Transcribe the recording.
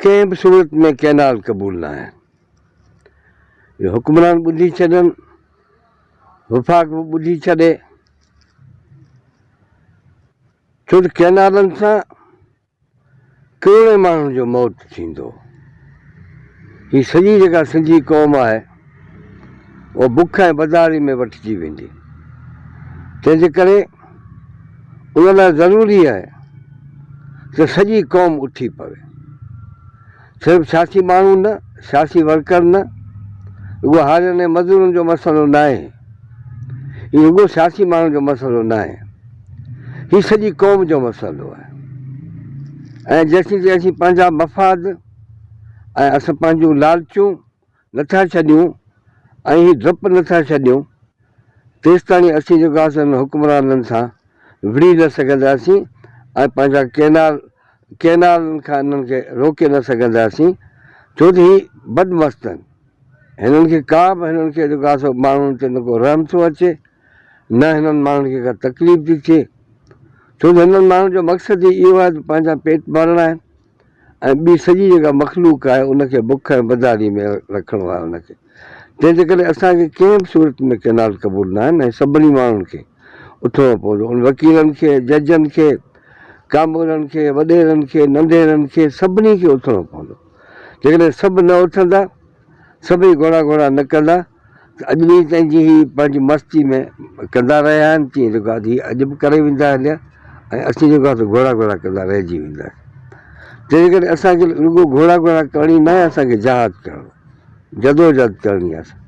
कंहिं बि सूरत में कैनाल क़बूल न आहे। इहो हुक्मरान ॿुधी छॾनि, वफ़ाक़ बि ॿुधी छॾे, छो त कैनालनि सां करोड़े माण्हुनि जो मौत थींदो। हीअ सॼी जेका सिंधी क़ौम आहे उहा बुख ऐं बदारी में वठिजी वेंदी। तंहिंजे करे उन लाइ ज़रूरी आहे त सॼी क़ौम उथी पवे। सिर्फ़ु सियासी माण्हू न, सियासी वर्कर न, उहो हारियुनि ऐं मज़दूरनि जो मसइलो न आहे, इहो रुॻो सियासी माण्हुनि जो मसइलो न आहे, हीउ सॼी क़ौम जो मसइलो आहे। ऐं जेसीं ताईं असीं पंहिंजा मफ़ाद ऐं असां पंहिंजूं लालचूं नथा छॾियूं ऐं हीउ डपु नथा छॾियूं, तेसिताईं असीं जेको आहे हिन हुक्मराननि सां विड़ी न सघंदासीं ऐं पंहिंजा कैनालनि खां हिननि खे रोके न सघंदासीं, छो त हीअ बदमस्त आहिनि। हिननि खे का बि हिननि खे जेको आहे सो माण्हुनि ते न को रहम थो अचे, न हिननि माण्हुनि खे का तकलीफ़ थी थिए, छो त हिननि माण्हुनि जो मक़सदु ई इहो आहे त पंहिंजा पेट भरणा आहिनि ऐं ॿी सॼी जेका मख़लूक आहे उनखे बुख ऐं बदारी में रखिणो आहे उनखे। तंहिंजे करे असांखे कंहिं बि सूरत में कैनाल क़बूल न आहिनि ऐं सभिनी माण्हुनि खे उथिणो पवंदो। उन वकीलनि खे, जजनि खे, कामोरनि खे, वॾेरनि खे, नंढेरनि खे, सभिनी खे उथिणो पवंदो। जेकॾहिं सभु न उथंदा, सभई घोड़ा घोड़ा न कंदा, त अॼु ॾींहं ताईं जीअं हीअ पंहिंजी मस्ती में कंदा रहिया आहिनि, तीअं जेको आहे हीअ अॼु बि करे वेंदा हलिया ऐं असीं जेको आहे घोड़ा घोड़ा कंदा रहिजी वेंदासीं। तंहिंजे करे असांखे रुॻो घोड़ा घोड़ा करणी न आहे, असांखे जहाद करणो, जदोजहद करणी आहे।